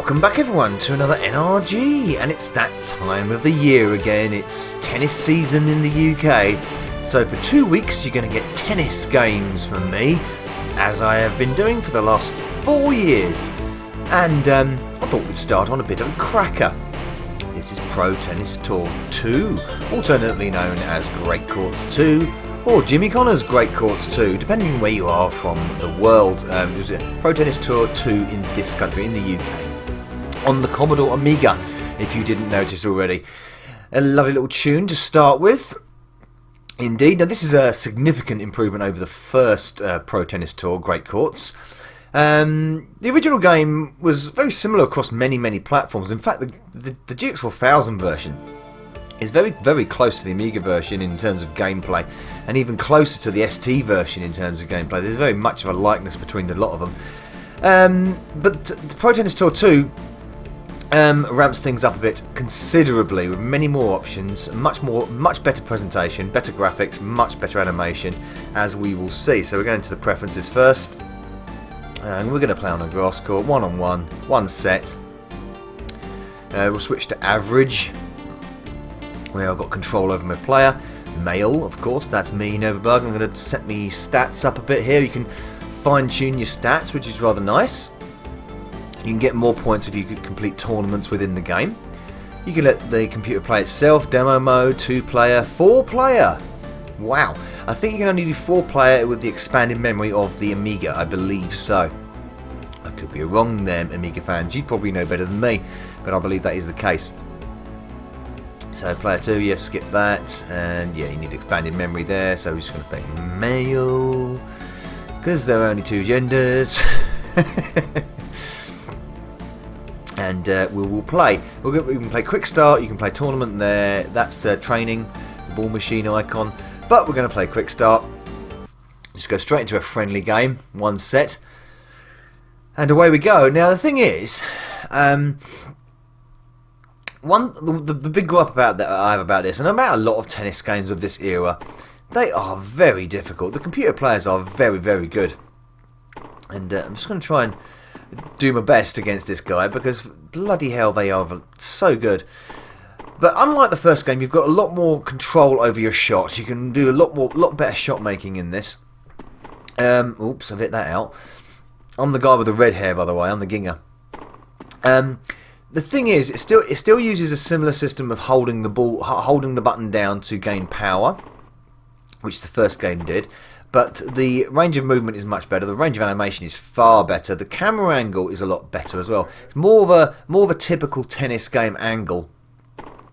Welcome back everyone to another NRG, and it's that time of the year again. It's tennis season in the UK, so for 2 weeks you're going to get tennis games from me, as I have been doing for the last 4 years. And I thought we'd start on a bit of a cracker. This is Pro Tennis Tour 2, alternately known as Great Courts 2, or Jimmy Connor's Great Courts 2, depending on where you are from the world. It was a Pro Tennis Tour 2 in this country, in the UK, on the Commodore Amiga, if you didn't notice already. A lovely little tune to start with. Indeed. Now this is a significant improvement over the first Pro Tennis Tour, Great Courts. The original game was very similar across many platforms. In fact, the GX4000 version is very close to the Amiga version in terms of gameplay, and even closer to the ST version in terms of gameplay. There's very much of a likeness between the lot of them. But the Pro Tennis Tour 2 ramps things up a bit considerably, with many more options, much better presentation, better graphics, much better animation, as we will see. So we're going to the preferences first, and we're going to play on a grass court, one-on-one, one set. We'll switch to average, where I've got control over my player. Male, of course, that's me, Novabug. I'm going to set me stats up a bit here. You can fine-tune your stats, which is rather nice. You can get more points if you could complete tournaments within the game. You can let the computer play itself, demo mode, 2-player, 4-player. Wow, I think you can only do 4-player with the expanded memory of the Amiga, I believe so. I could be wrong there, Amiga fans, you'd probably know better than me, but I believe that is the case. So player 2, yeah, skip that, and yeah, you need expanded memory there, so we're just going to pick male, because there are only 2 genders. And we will play. We can play quick start, you can play tournament there, that's training, the ball machine icon, but we're going to play quick start. Just go straight into a friendly game, one set, and away we go. Now the thing is, the big gripe about that I have about this, and about a lot of tennis games of this era, they are very difficult. The computer players are very good, and I'm just going to try and do my best against this guy, because bloody hell they are so good. But unlike the first game, you've got a lot more control over your shots. You can do a lot better shot making in this. Oops, I've hit that out. I'm the guy with the red hair, by the way. I'm the ginger. The thing is, it still uses a similar system of holding the button down to gain power, which the first game did. But the range of movement is much better. The range of animation is far better. The camera angle is a lot better as well. It's more of a typical tennis game angle.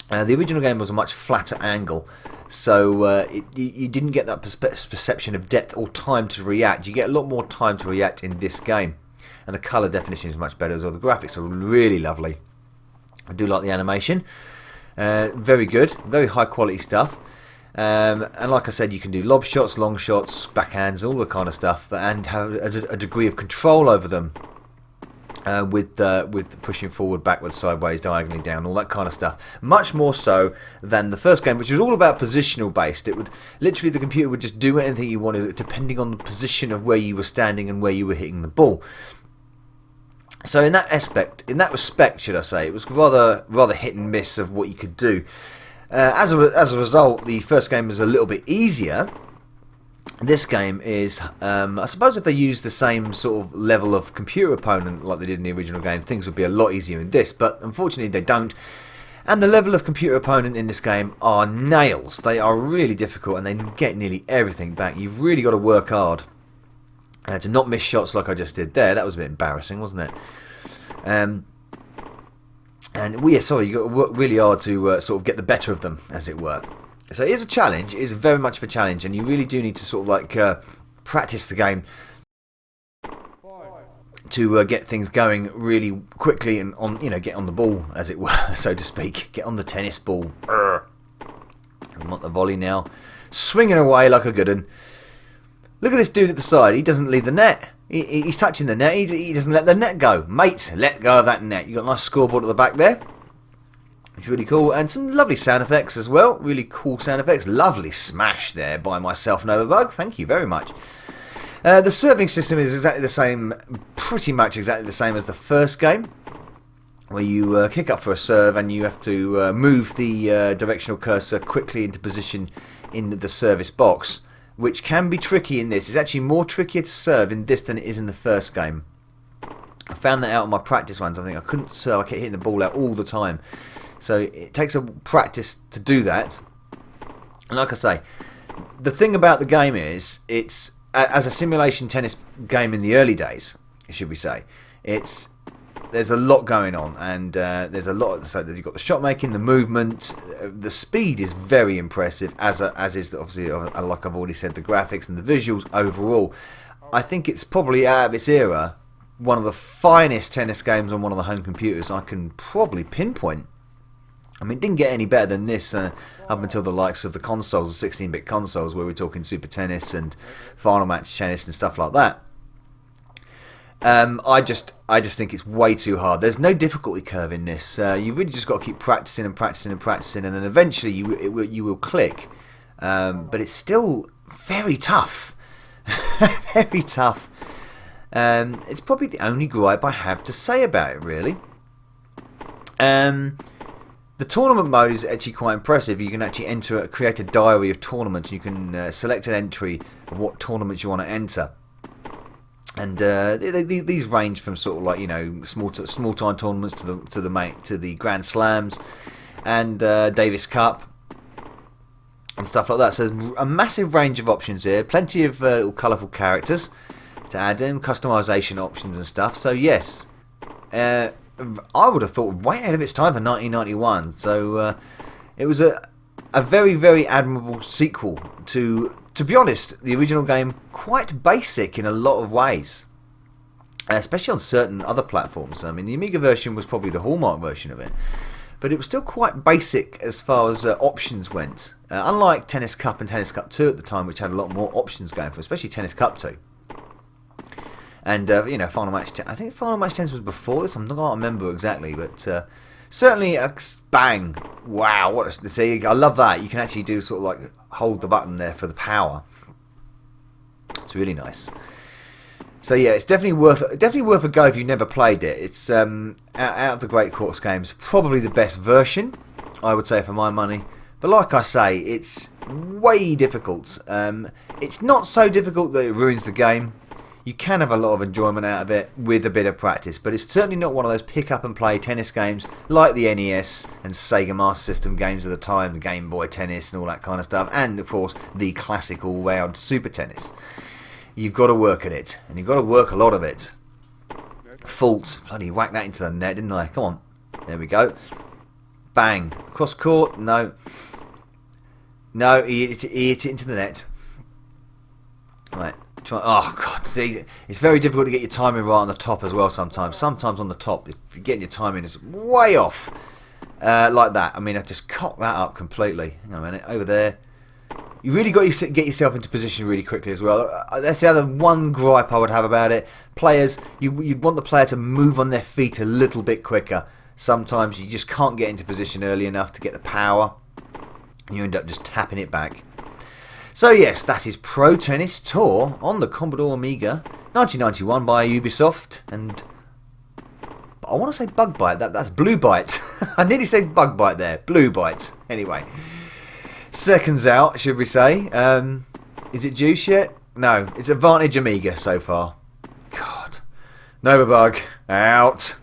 The original game was a much flatter angle, so you didn't get that perception of depth or time to react. You get a lot more time to react in this game, and the colour definition is much better as well. The graphics are really lovely. I do like the animation. Very good, very high quality stuff. And like I said, you can do lob shots, long shots, backhands, all the kind of stuff, and have a degree of control over them, with pushing forward, backwards, sideways, diagonally down, all that kind of stuff. Much more so than the first game, which was all about positional based. It would literally, the computer would just do anything you wanted, depending on the position of where you were standing and where you were hitting the ball. So in that respect, should I say, it was rather hit and miss of what you could do. As a result, the first game was a little bit easier. This game is, I suppose if they used the same sort of level of computer opponent like they did in the original game, things would be a lot easier in this, but unfortunately they don't. And the level of computer opponent in this game are nails. They are really difficult, and they get nearly everything back. You've really got to work hard to not miss shots like I just did there. That was a bit embarrassing, wasn't it? And you've got to work really hard to sort of get the better of them, as it were. So it is a challenge. It is very much of a challenge, and you really do need to sort of like practice the game to get things going really quickly and get on the ball, as it were, so to speak. Get on the tennis ball. I want the volley now, swinging away like a good one. Look at this dude at the side. He doesn't leave the net. He's touching the net. He doesn't let the net go. Mate, let go of that net. You've got a nice scoreboard at the back there. It's really cool. And some lovely sound effects as well. Really cool sound effects. Lovely smash there by myself, Novabug. Thank you very much. The serving system is exactly the same, pretty much exactly the same as the first game. where you kick up for a serve and you have to move the directional cursor quickly into position in the service box, which can be tricky in this. It's actually more trickier to serve in this than it is in the first game. I found that out in my practice runs. I think I couldn't serve, I kept hitting the ball out all the time. So it takes a practice to do that. And like I say, the thing about the game is, it's as a simulation tennis game in the early days, should we say, there's a lot going on, and there's a lot. So you've got the shot making, the movement, the speed is very impressive, as is obviously, like I've already said, the graphics and the visuals overall. I think it's probably out of its era one of the finest tennis games on one of the home computers I can probably pinpoint. I mean, it didn't get any better than this up until the likes of the consoles, the 16-bit consoles, where we're talking Super Tennis and Final Match Tennis and stuff like that. I just think it's way too hard. There's no difficulty curve in this. You really just got to keep practicing and practicing and practicing, and then eventually you will click. But it's still very tough, very tough. It's probably the only gripe I have to say about it, really. The tournament mode is actually quite impressive. You can actually create a diary of tournaments. You can select an entry of what tournaments you want to enter. And these range from sort of like, you know, small time tournaments to the Grand Slams and Davis Cup and stuff like that. So there's a massive range of options here. Plenty of colourful characters to add in, customization options and stuff. So yes, I would have thought way ahead of its time for 1991. So it was a very, very admirable sequel to be honest, the original game, quite basic in a lot of ways, especially on certain other platforms. I mean, the Amiga version was probably the hallmark version of it, but it was still quite basic as far as options went. Unlike Tennis Cup and Tennis Cup 2 at the time, which had a lot more options going for, especially Tennis Cup 2. And, you know, Final Match 10. I think Final Match 10 was before this. I'm not going to remember exactly, but certainly, bang. Wow. See, I love that. You can actually do sort of like hold the button there for the power. It's really nice. So yeah, it's definitely worth a go if you've never played it. It's out of the Great Quartz games, probably the best version, I would say, for my money. But like I say, it's way difficult. It's not so difficult that it ruins the game. You can have a lot of enjoyment out of it with a bit of practice, but it's certainly not one of those pick up and play tennis games like the NES and Sega Master System games of the time, the Game Boy Tennis and all that kind of stuff, and of course the classic all-round Super Tennis. You've got to work at it, and you've got to work a lot of it. Fault, bloody whacked that into the net, didn't I? Come on, there we go. Bang, cross court, no, he hit it into the net. Right. Oh god, see, it's very difficult to get your timing right on the top as well sometimes. Sometimes on the top, getting your timing is way off. Like that. I mean, I just cocked that up completely. Hang on a minute, over there. You really got to get yourself into position really quickly as well. That's the other one gripe I would have about it. Players, you'd want the player to move on their feet a little bit quicker. Sometimes you just can't get into position early enough to get the power. And you end up just tapping it back. So yes, that is Pro Tennis Tour on the Commodore Amiga, 1991 by UBISoft, and I want to say Bug Byte. That's Blue Byte. I nearly said Bug Byte there. Blue Byte. Anyway, seconds out, should we say? Is it Juice yet? No, it's Advantage Amiga so far. God, Novabug out.